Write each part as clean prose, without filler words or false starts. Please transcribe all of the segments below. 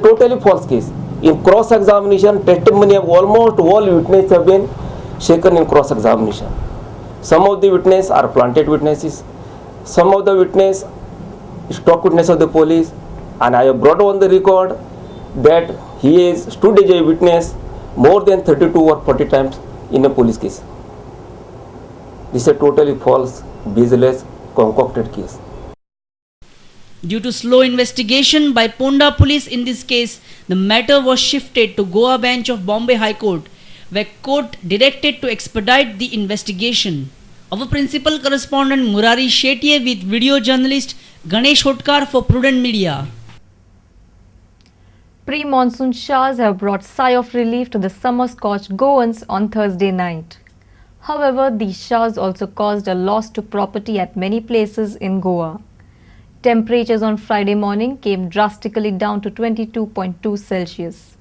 Totally false case. In cross-examination, testimony of almost all witnesses have been shaken in cross-examination. Some of the witnesses are planted witnesses. Some of the witnesses stock witness of the police, and I have brought on the record that he is stood as a witness more than 32 or 40 times in a police case. This is a totally false, baseless, concocted case. Due to slow investigation by Ponda police in this case, the matter was shifted to Goa bench of Bombay High Court, where court directed to expedite the investigation. Our principal correspondent Murari Shetye with video journalist Ganesh Hotkar for Prudent Media. Pre-monsoon showers have brought sigh of relief to the summer-scorched Goans on Thursday night. However, these showers also caused a loss to property at many places in Goa. Temperatures on Friday morning came drastically down to 22.2 Celsius.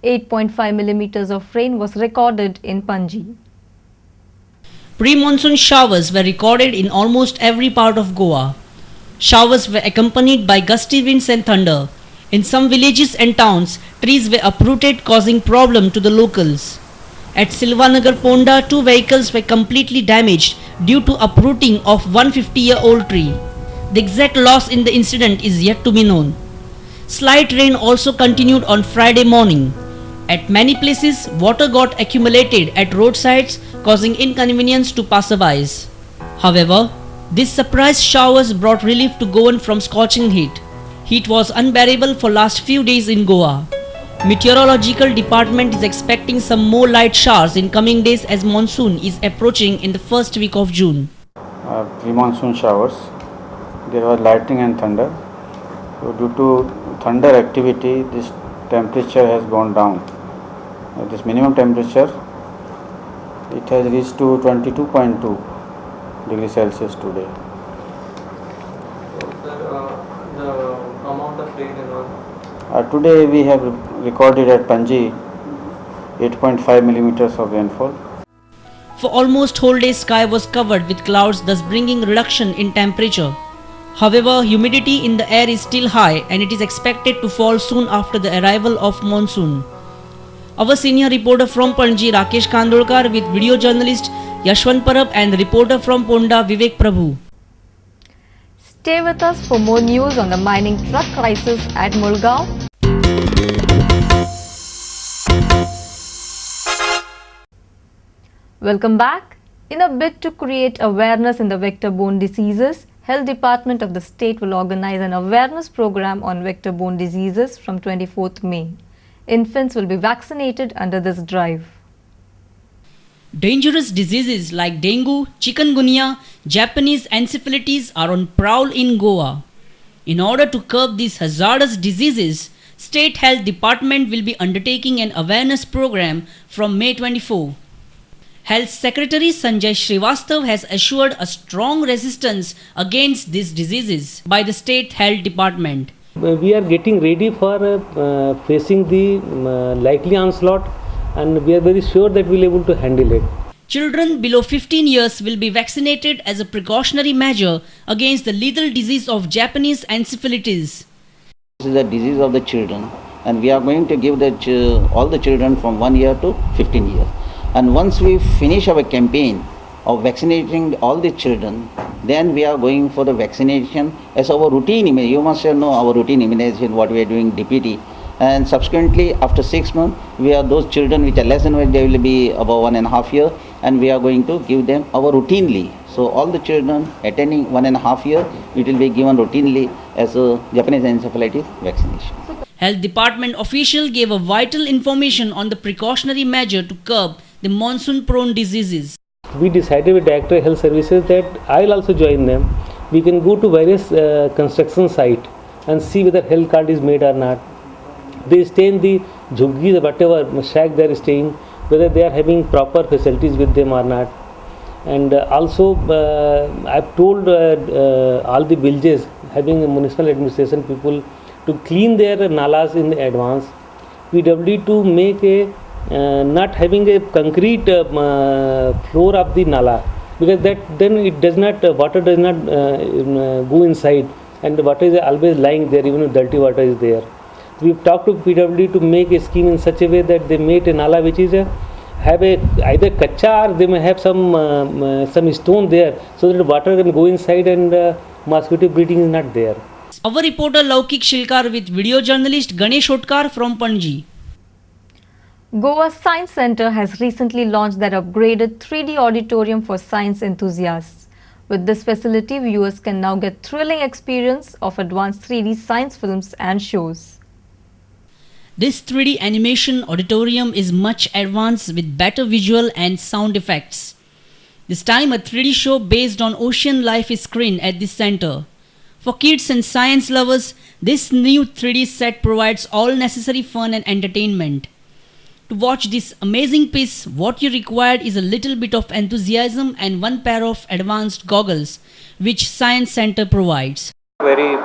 8.5 millimeters of rain was recorded in Panji. Pre-monsoon showers were recorded in almost every part of Goa. Showers were accompanied by gusty winds and thunder. In some villages and towns, trees were uprooted, causing problem to the locals. At Silvanagar Ponda, 2 vehicles were completely damaged due to uprooting of 150-year-old tree. The exact loss in the incident is yet to be known. Slight rain also continued on Friday morning. At many places, water got accumulated at roadsides, causing inconvenience to passerbys. However, these surprise showers brought relief to Goan from scorching heat. Heat was unbearable for last few days in Goa. Meteorological department is expecting some more light showers in coming days as monsoon is approaching in the first week of June. Pre-monsoon showers. There was lightning and thunder. So due to thunder activity, this temperature has gone down. This minimum temperature, it has reached to 22.2 degrees Celsius today. So, sir, the amount of rain and all? Today we have recorded at Panji 8.5 millimeters of rainfall. For almost whole day, sky was covered with clouds, thus bringing reduction in temperature. However, humidity in the air is still high and it is expected to fall soon after the arrival of monsoon. Our senior reporter from Panji, Rakesh Kandolkar, with video journalist Yashwant Parab and reporter from Ponda, Vivek Prabhu. Stay with us for more news on the mining truck crisis at Mulgaon. Welcome back. In a bid to create awareness in the vector-borne diseases, Health Department of the state will organize an awareness program on vector-borne diseases from 24th May. Infants will be vaccinated under this drive. Dangerous diseases like dengue, chikungunya, Japanese encephalitis are on prowl in Goa. In order to curb these hazardous diseases, State Health Department will be undertaking an awareness program from May 24. Health Secretary Sanjay Srivastav has assured a strong resistance against these diseases by the State Health Department. We are getting ready for facing the likely onslaught, and we are very sure that we will be able to handle it. Children below 15 years will be vaccinated as a precautionary measure against the lethal disease of Japanese encephalitis. This is a disease of the children, and we are going to give all the children from 1 year to 15 years. And once we finish our campaign of vaccinating all the children, then we are going for the vaccination as our routine immunization. You must know our routine immunization, what we are doing DPT. And subsequently, after 6 months, we are those children which are less than what they will be about 1.5 years, and we are going to give them our routinely. So all the children attending 1.5 years, it will be given routinely as a Japanese encephalitis vaccination. Health Department official gave a vital information on the precautionary measure to curb the monsoon-prone diseases. We decided with Director of Health Services that I will also join them. We can go to various construction site and see whether health card is made or not. They stay in the jhuggies, whatever shack they are staying, whether they are having proper facilities with them or not. And also I've told all the villages having municipal administration people to clean their nalas in advance. PWD to make a not having a concrete floor of the nala, because that then it does not water does not go inside, and the water is always lying there, even if dirty water is there. We've talked to PWD to make a scheme in such a way that they make a nala which is have a either kacha or they may have some stone there so that water can go inside and mosquito breeding is not there. Our reporter Laukik Shilkar with video journalist Ganesh Otkar from Panji. Goa Science Centre has recently launched their upgraded 3D auditorium for science enthusiasts. With this facility, viewers can now get thrilling experience of advanced 3D science films and shows. This 3D animation auditorium is much advanced with better visual and sound effects. This time a 3D show based on ocean life is screened at this center. For kids and science lovers, this new 3D set provides all necessary fun and entertainment. To watch this amazing piece, what you required is a little bit of enthusiasm and one pair of advanced goggles, which Science Center provides. Very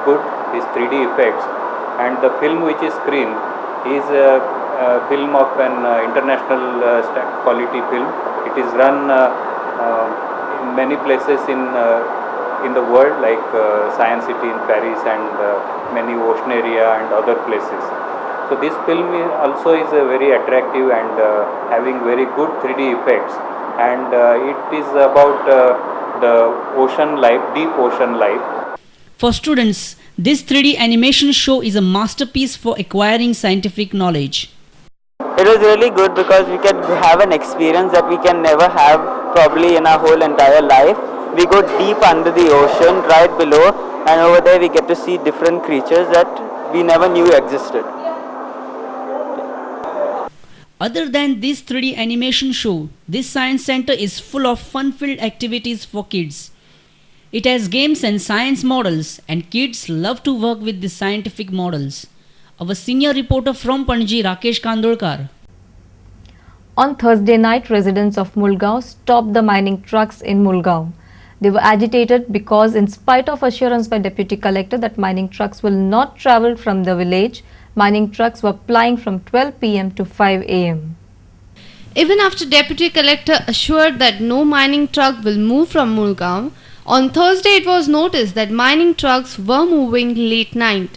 good, these 3D effects. And the film which is screened is a film of an international quality film. It is run in many places in the world, like Science City in Paris and many ocean area and other places. So this film also is very attractive and having very good 3D effects, and it is about the ocean life, deep ocean life. For students, this 3D animation show is a masterpiece for acquiring scientific knowledge. It was really good because we can have an experience that we can never have probably in our whole entire life. We go deep under the ocean, right below, and over there we get to see different creatures that we never knew existed. Other than this 3D animation show, this science center is full of fun-filled activities for kids. It has games and science models, and kids love to work with the scientific models. Our senior reporter from Panji, Rakesh Kandolkar. On Thursday night, residents of Mulgaon stopped the mining trucks in Mulgaon. They were agitated because, in spite of assurance by Deputy Collector that mining trucks will not travel from the village, mining trucks were plying from 12 p.m. to 5 a.m. Even after Deputy Collector assured that no mining truck will move from Mulgaon, on Thursday it was noticed that mining trucks were moving late night.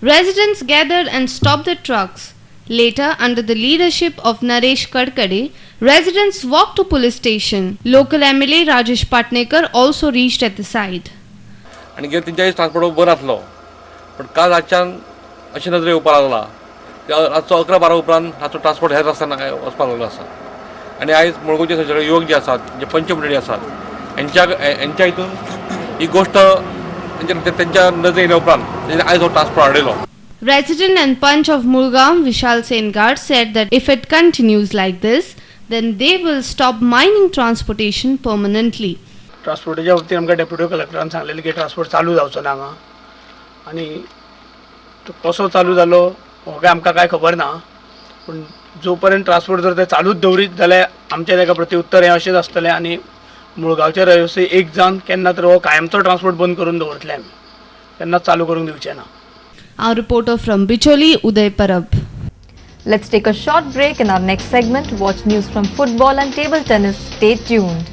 Residents gathered and stopped the trucks. Later, under the leadership of Naresh Kadkade, residents walked to police station. Local MLA Rajesh Patnekar also reached at the site. आणि गेले 43 transport बरं असलो पण काल रातच्यान अशी नजरे येवपाक लागला रातचो 11-12 उपरांत रातचो ट्रान्सपोर्ट हेर रस्त्यान वचपाक लागलो आसा आनी आयज मुळगांवचे सगळे युवक जे आसात जे पंचमंडळी आसात यांच्या हितून ही गोष्ट त्यांच्या नजरेन येयल्या उपरांत आयज हो transport हाडयलो. Resident and Punch of Mulgaon, Vishal Sengard, said that if it continues like this, then they will stop mining transportation permanently. ट्रान्सपोर्टाच्या बाबतीत आमकां डेप्युटी कलेक्टरान सांगलेलें की ट्रान्सपोर्ट चालू जावचो ना हांगा आनी तो कसो चालू जालो हो काय आमकां कांय खबर ना पूण जो पर्यंत ट्रान्सपोर्ट जर ते चालूच दवरीत जाल्यार आमचें ताका प्रत्युत्तर हें अशेंच आसतलें आनी मुळगांवचे रहिवासी एक जावन केन्ना तर हो कायमचो ट्रान्सपोर्ट बंद करून दवरतले आमी केन्नाच चालू करूंक दिवचे ना. Our reporter from Bicholi, Uday Parab. Let's take a short break. In our next segment, watch news from football and table tennis. Stay tuned.